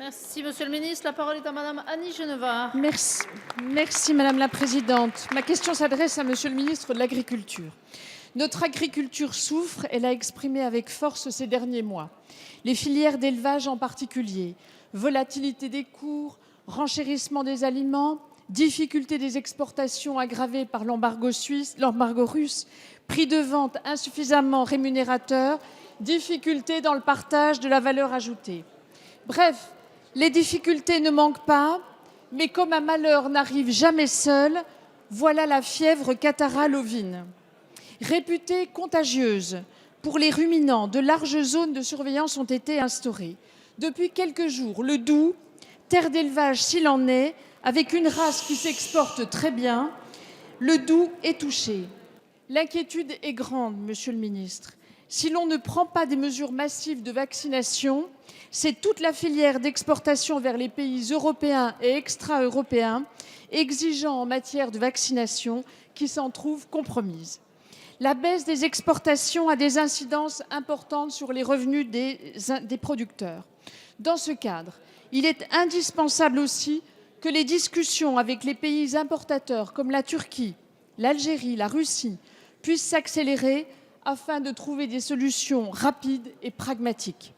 Merci, Monsieur le ministre. La parole est à Madame Annie Genevard. Merci Madame la Présidente. Ma question s'adresse à Monsieur le ministre de l'Agriculture. Notre agriculture souffre et l'a exprimé avec force ces derniers mois. Les filières d'élevage en particulier, volatilité des cours, renchérissement des aliments, difficultés des exportations aggravées par l'embargo russe, prix de vente insuffisamment rémunérateurs, difficultés dans le partage de la valeur ajoutée. Bref, les difficultés ne manquent pas, mais comme un malheur n'arrive jamais seul, voilà la fièvre catarrhale ovine. Réputée contagieuse pour les ruminants, de larges zones de surveillance ont été instaurées. Depuis quelques jours, le Doubs, terre d'élevage s'il en est, avec une race qui s'exporte très bien, le Doubs est touché. L'inquiétude est grande, Monsieur le ministre. Si l'on ne prend pas des mesures massives de vaccination, c'est toute la filière d'exportation vers les pays européens et extra-européens exigeants en matière de vaccination qui s'en trouve compromise. La baisse des exportations a des incidences importantes sur les revenus des producteurs. Dans ce cadre, il est indispensable aussi que les discussions avec les pays importateurs comme la Turquie, l'Algérie, la Russie puissent s'accélérer afin de trouver des solutions rapides et pragmatiques.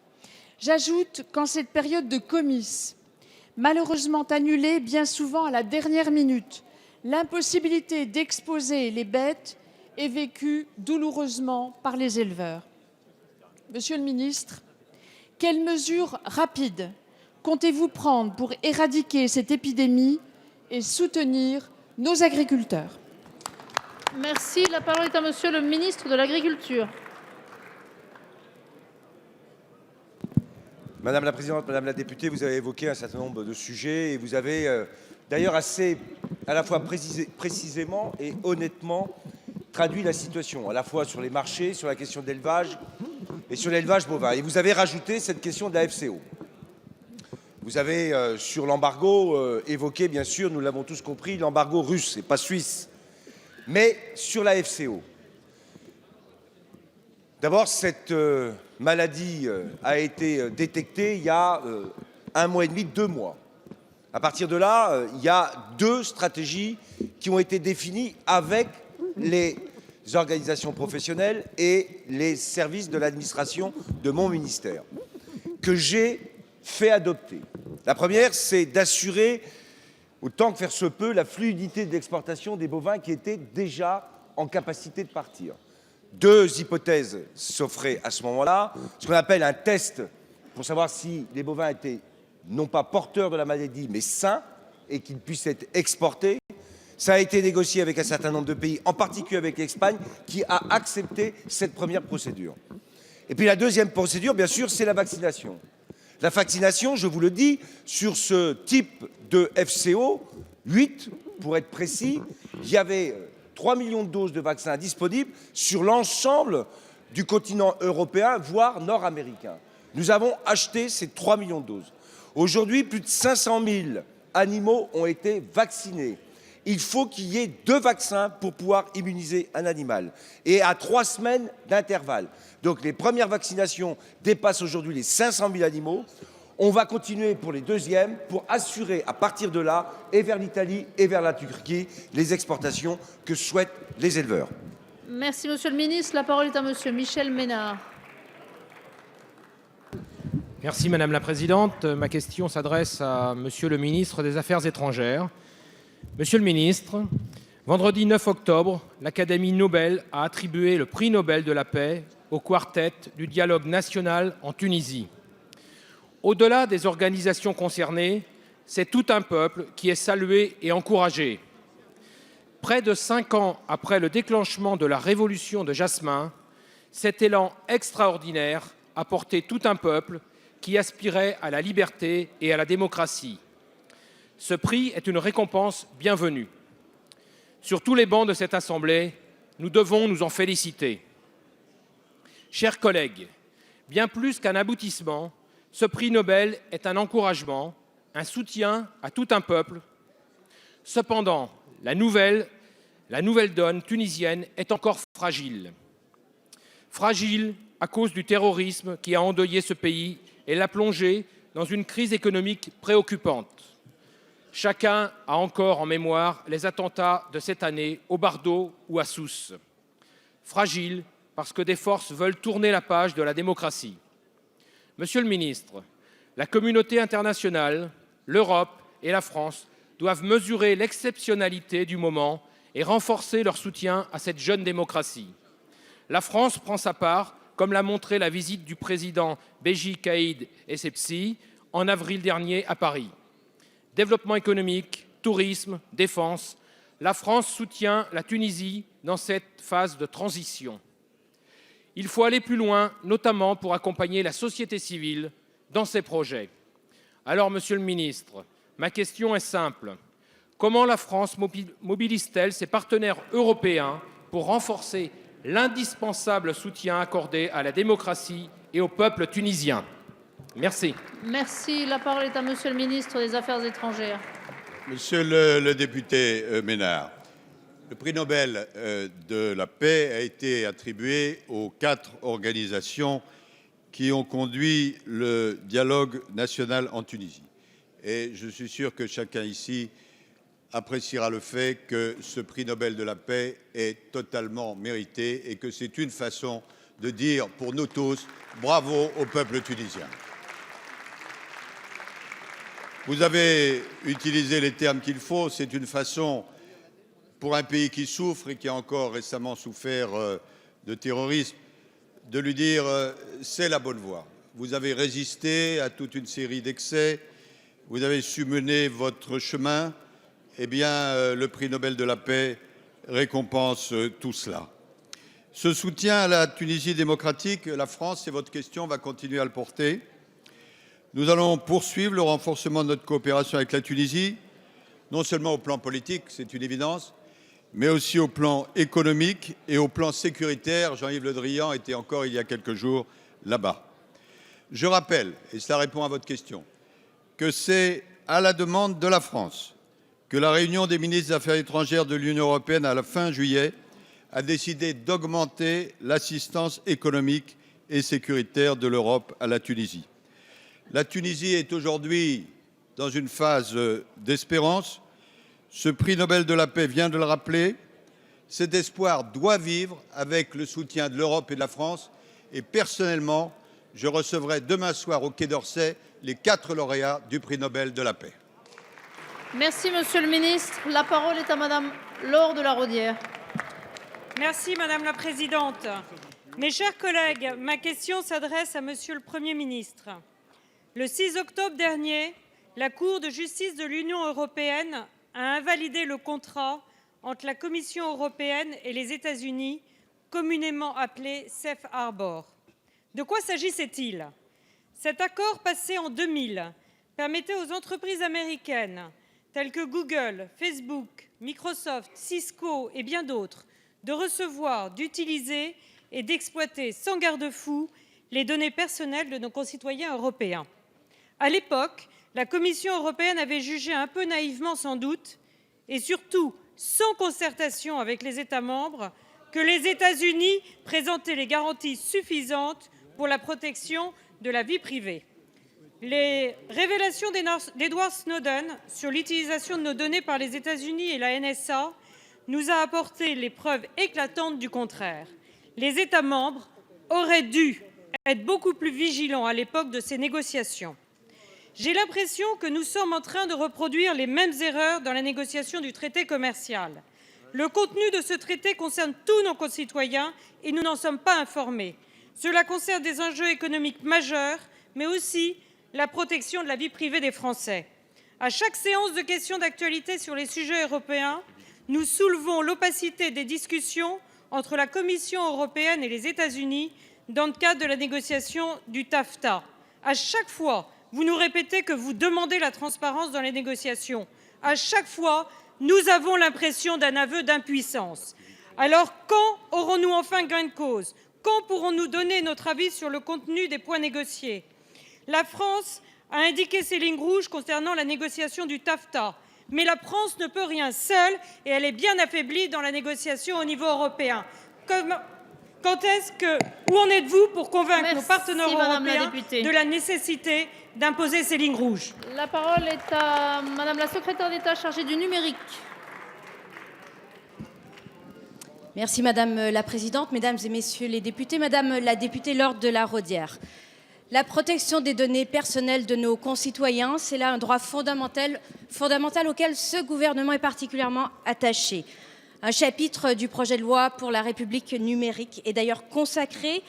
J'ajoute qu'en cette période de comices, malheureusement annulée bien souvent à la dernière minute, l'impossibilité d'exposer les bêtes est vécue douloureusement par les éleveurs. Monsieur le ministre, quelles mesures rapides comptez-vous prendre pour éradiquer cette épidémie et soutenir nos agriculteurs ? Merci. La parole est à Monsieur le ministre de l'Agriculture. Madame la présidente, madame la députée, vous avez évoqué un certain nombre de sujets et vous avez d'ailleurs assez à la fois précisément et honnêtement traduit la situation, à la fois sur les marchés, sur la question de l'élevage et sur l'élevage bovin. Et vous avez rajouté cette question de la FCO. Vous avez, sur l'embargo, évoqué, bien sûr, nous l'avons tous compris, l'embargo russe et pas suisse. Mais sur la FCO, d'abord, cette maladie a été détectée il y a 1 mois et demi, 2 mois. À partir de là, il y a 2 stratégies qui ont été définies avec les organisations professionnelles et les services de l'administration de mon ministère, que j'ai fait adopter. La première, c'est d'assurer, autant que faire se peut, la fluidité de l'exportation des bovins qui étaient déjà en capacité de partir. 2 hypothèses s'offraient à ce moment-là, ce qu'on appelle un test pour savoir si les bovins étaient non pas porteurs de la maladie, mais sains et qu'ils puissent être exportés. Ça a été négocié avec un certain nombre de pays, en particulier avec l'Espagne, qui a accepté cette première procédure. Et puis la deuxième procédure, bien sûr, c'est la vaccination. La vaccination, je vous le dis, sur ce type de FCO, 8 pour être précis, il y avait 3 millions de doses de vaccins disponibles sur l'ensemble du continent européen, voire nord-américain. Nous avons acheté ces 3 millions de doses. Aujourd'hui, plus de 500 000 animaux ont été vaccinés. Il faut qu'il y ait 2 vaccins pour pouvoir immuniser un animal, et à 3 semaines d'intervalle. Donc les premières vaccinations dépassent aujourd'hui les 500 000 animaux. On va continuer pour les deuxièmes pour assurer à partir de là, et vers l'Italie et vers la Turquie, les exportations que souhaitent les éleveurs. Merci, Monsieur le ministre. La parole est à Monsieur Michel Ménard. Merci Madame la Présidente. Ma question s'adresse à Monsieur le ministre des Affaires étrangères. Monsieur le ministre, vendredi 9 octobre, l'Académie Nobel a attribué le prix Nobel de la paix au quartet du dialogue national en Tunisie. Au-delà des organisations concernées, c'est tout un peuple qui est salué et encouragé. Près de 5 ans après le déclenchement de la révolution de Jasmin, cet élan extraordinaire a porté tout un peuple qui aspirait à la liberté et à la démocratie. Ce prix est une récompense bienvenue. Sur tous les bancs de cette Assemblée, nous devons nous en féliciter. Chers collègues, bien plus qu'un aboutissement, ce prix Nobel est un encouragement, un soutien à tout un peuple. Cependant, la nouvelle donne tunisienne est encore fragile. Fragile à cause du terrorisme qui a endeuillé ce pays et l'a plongé dans une crise économique préoccupante. Chacun a encore en mémoire les attentats de cette année au Bardo ou à Sousse. Fragile parce que des forces veulent tourner la page de la démocratie. Monsieur le ministre, la communauté internationale, l'Europe et la France doivent mesurer l'exceptionnalité du moment et renforcer leur soutien à cette jeune démocratie. La France prend sa part, comme l'a montré la visite du président Béji Caïd Essebsi en avril dernier à Paris. Développement économique, tourisme, défense, la France soutient la Tunisie dans cette phase de transition. Il faut aller plus loin, notamment pour accompagner la société civile dans ces projets. Alors, Monsieur le ministre, ma question est simple. Comment la France mobilise-t-elle ses partenaires européens pour renforcer l'indispensable soutien accordé à la démocratie et au peuple tunisien? Merci. Merci. La parole est à Monsieur le ministre des Affaires étrangères. Monsieur le député Ménard, le prix Nobel de la paix a été attribué aux 4 organisations qui ont conduit le dialogue national en Tunisie. Et je suis sûr que chacun ici appréciera le fait que ce prix Nobel de la paix est totalement mérité et que c'est une façon de dire pour nous tous bravo au peuple tunisien. Vous avez utilisé les termes qu'il faut, c'est une façon pour un pays qui souffre et qui a encore récemment souffert de terrorisme, de lui dire c'est la bonne voie. Vous avez résisté à toute une série d'excès, vous avez su mener votre chemin, eh bien le prix Nobel de la paix récompense tout cela. Ce soutien à la Tunisie démocratique, la France, c'est votre question, va continuer à le porter. Nous allons poursuivre le renforcement de notre coopération avec la Tunisie, non seulement au plan politique, c'est une évidence, mais aussi au plan économique et au plan sécuritaire. Jean-Yves Le Drian était encore il y a quelques jours là-bas. Je rappelle, et cela répond à votre question, que c'est à la demande de la France que la réunion des ministres des Affaires étrangères de l'Union européenne à la fin juillet a décidé d'augmenter l'assistance économique et sécuritaire de l'Europe à la Tunisie. La Tunisie est aujourd'hui dans une phase d'espérance. Ce prix Nobel de la paix vient de le rappeler. Cet espoir doit vivre avec le soutien de l'Europe et de la France. Et personnellement, je recevrai demain soir au Quai d'Orsay les 4 lauréats du prix Nobel de la paix. Merci, Monsieur le ministre. La parole est à Madame Laure de la Raudière. Merci, Madame la Présidente. Mes chers collègues, ma question s'adresse à Monsieur le Premier ministre. Le 6 octobre dernier, la Cour de justice de l'Union européenne a invalidé le contrat entre la Commission européenne et les États-Unis, communément appelé Safe Harbor. De quoi s'agissait-il? Cet accord passé en 2000 permettait aux entreprises américaines telles que Google, Facebook, Microsoft, Cisco et bien d'autres de recevoir, d'utiliser et d'exploiter sans garde-fou les données personnelles de nos concitoyens européens. À l'époque, la Commission européenne avait jugé un peu naïvement sans doute, et surtout sans concertation avec les États membres, que les États-Unis présentaient les garanties suffisantes pour la protection de la vie privée. Les révélations d'Edward Snowden sur l'utilisation de nos données par les États-Unis et la NSA nous a apporté les preuves éclatantes du contraire. Les États membres auraient dû être beaucoup plus vigilants à l'époque de ces négociations. J'ai l'impression que nous sommes en train de reproduire les mêmes erreurs dans la négociation du traité commercial. Le contenu de ce traité concerne tous nos concitoyens et nous n'en sommes pas informés. Cela concerne des enjeux économiques majeurs, mais aussi la protection de la vie privée des Français. À chaque séance de questions d'actualité sur les sujets européens, nous soulevons l'opacité des discussions entre la Commission européenne et les États-Unis dans le cadre de la négociation du TAFTA. À chaque fois, vous nous répétez que vous demandez la transparence dans les négociations. À chaque fois, nous avons l'impression d'un aveu d'impuissance. Alors, quand aurons-nous enfin gain de cause? Quand pourrons-nous donner notre avis sur le contenu des points négociés? La France a indiqué ses lignes rouges concernant la négociation du TAFTA. Mais la France ne peut rien seule et elle est bien affaiblie dans la négociation au niveau européen. Où en êtes-vous pour convaincre nos Merci, partenaires Madame la européens députée. de la nécessité d'imposer ces lignes rouges? La parole est à Madame la secrétaire d'État chargée du numérique. Merci Madame la Présidente, Mesdames et Messieurs les députés, Madame la députée Laure de la Raudière. La protection des données personnelles de nos concitoyens, c'est là un droit fondamental auquel ce gouvernement est particulièrement attaché. Un chapitre du projet de loi pour la République numérique est d'ailleurs consacré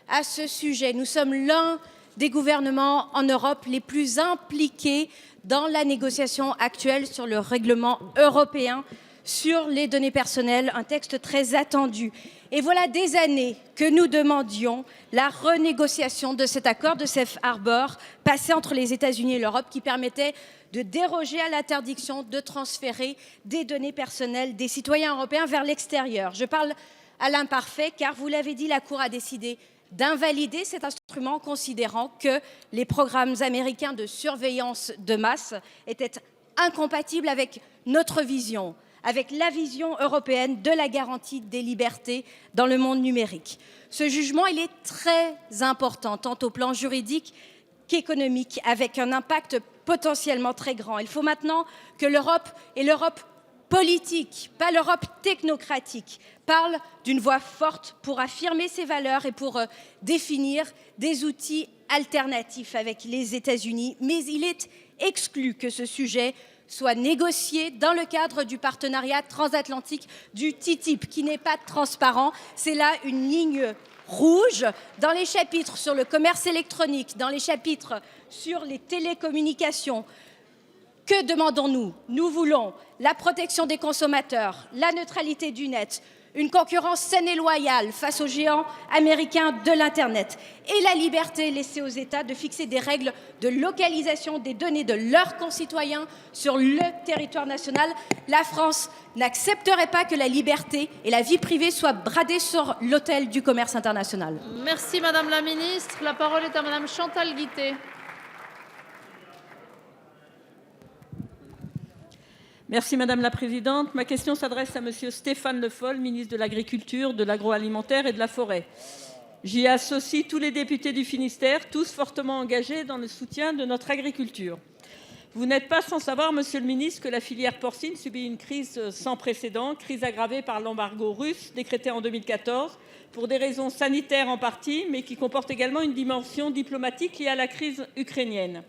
à ce sujet. Nous sommes l'un des gouvernements en Europe les plus impliqués dans la négociation actuelle sur le règlement européen sur les données personnelles, un texte très attendu. Et voilà des années que nous demandions la renégociation de cet accord de Safe Harbor passé entre les États-Unis et l'Europe qui permettait de déroger à l'interdiction de transférer des données personnelles des citoyens européens vers l'extérieur. Je parle à l'imparfait car, vous l'avez dit, la Cour a décidé d'invalider cet instrument considérant que les programmes américains de surveillance de masse étaient incompatibles avec notre vision, avec la vision européenne de la garantie des libertés dans le monde numérique. Ce jugement, il est très important, tant au plan juridique qu'économique, avec un impact potentiellement très grand. Il faut maintenant que l'Europe, et l'Europe politique, pas l'Europe technocratique, parle d'une voix forte pour affirmer ses valeurs et pour définir des outils alternatifs avec les États-Unis. Mais il est exclu que ce sujet soit négocié dans le cadre du partenariat transatlantique du TTIP, qui n'est pas transparent. C'est là une ligne rouge. Dans les chapitres sur le commerce électronique, dans les chapitres sur les télécommunications, que demandons-nous? Nous voulons la protection des consommateurs, la neutralité du net, une concurrence saine et loyale face aux géants américains de l'Internet et la liberté laissée aux États de fixer des règles de localisation des données de leurs concitoyens sur le territoire national. La France n'accepterait pas que la liberté et la vie privée soient bradées sur l'autel du commerce international. Merci Madame la Ministre. La parole est à Madame Chantal Guittet. Merci Madame la Présidente. Ma question s'adresse à Monsieur Stéphane Le Foll, ministre de l'Agriculture, de l'Agroalimentaire et de la Forêt. J'y associe tous les députés du Finistère, tous fortement engagés dans le soutien de notre agriculture. Vous n'êtes pas sans savoir, Monsieur le ministre, que la filière porcine subit une crise sans précédent, crise aggravée par l'embargo russe décrété en 2014, pour des raisons sanitaires en partie, mais qui comporte également une dimension diplomatique liée à la crise ukrainienne.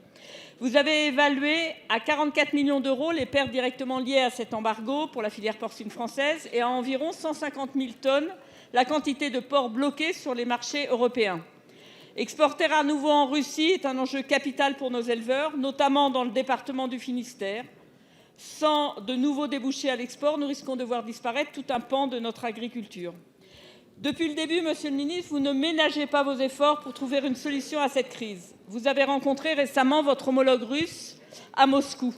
Vous avez évalué à 44 millions d'euros les pertes directement liées à cet embargo pour la filière porcine française et à environ 150 000 tonnes la quantité de porcs bloqués sur les marchés européens. Exporter à nouveau en Russie est un enjeu capital pour nos éleveurs, notamment dans le département du Finistère. Sans de nouveaux débouchés à l'export, nous risquons de voir disparaître tout un pan de notre agriculture. Depuis le début, Monsieur le ministre, vous ne ménagez pas vos efforts pour trouver une solution à cette crise. Vous avez rencontré récemment votre homologue russe à Moscou.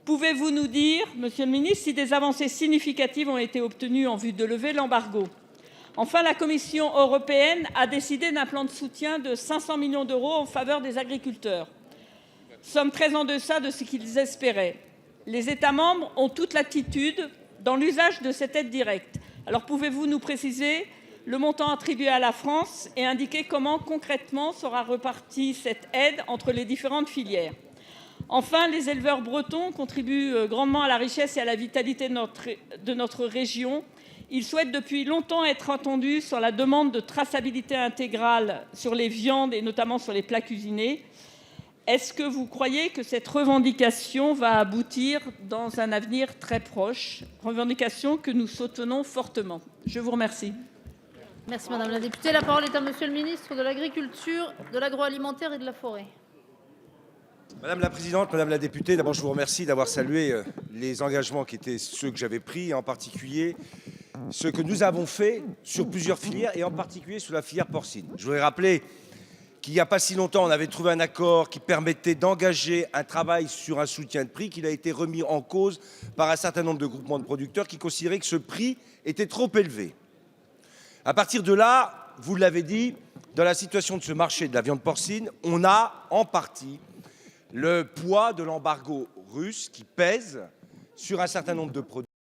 Pouvez-vous nous dire, Monsieur le ministre, si des avancées significatives ont été obtenues en vue de lever l'embargo? Enfin, la Commission européenne a décidé d'un plan de soutien de 500 millions d'euros en faveur des agriculteurs. Somme très en deçà de ce qu'ils espéraient. Les États membres ont toute l'attitude dans l'usage de cette aide directe. Alors pouvez-vous nous préciser le montant attribué à la France et indiquer comment concrètement sera repartie cette aide entre les différentes filières? Enfin, les éleveurs bretons contribuent grandement à la richesse et à la vitalité de notre région. Ils souhaitent depuis longtemps être entendus sur la demande de traçabilité intégrale sur les viandes et notamment sur les plats cuisinés. Est-ce que vous croyez que cette revendication va aboutir dans un avenir très proche? Revendication que nous soutenons fortement. Je vous remercie. Merci Madame la députée. La parole est à Monsieur le ministre de l'Agriculture, de l'Agroalimentaire et de la Forêt. Madame la Présidente, Madame la députée, d'abord je vous remercie d'avoir salué les engagements qui étaient ceux que j'avais pris, et en particulier ceux que nous avons faits sur plusieurs filières et en particulier sur la filière porcine. Je voudrais rappeler qu'il n'y a pas si longtemps, on avait trouvé un accord qui permettait d'engager un travail sur un soutien de prix qui a été remis en cause par un certain nombre de groupements de producteurs qui considéraient que ce prix était trop élevé. À partir de là, vous l'avez dit, dans la situation de ce marché de la viande porcine, on a en partie le poids de l'embargo russe qui pèse sur un certain nombre de produits.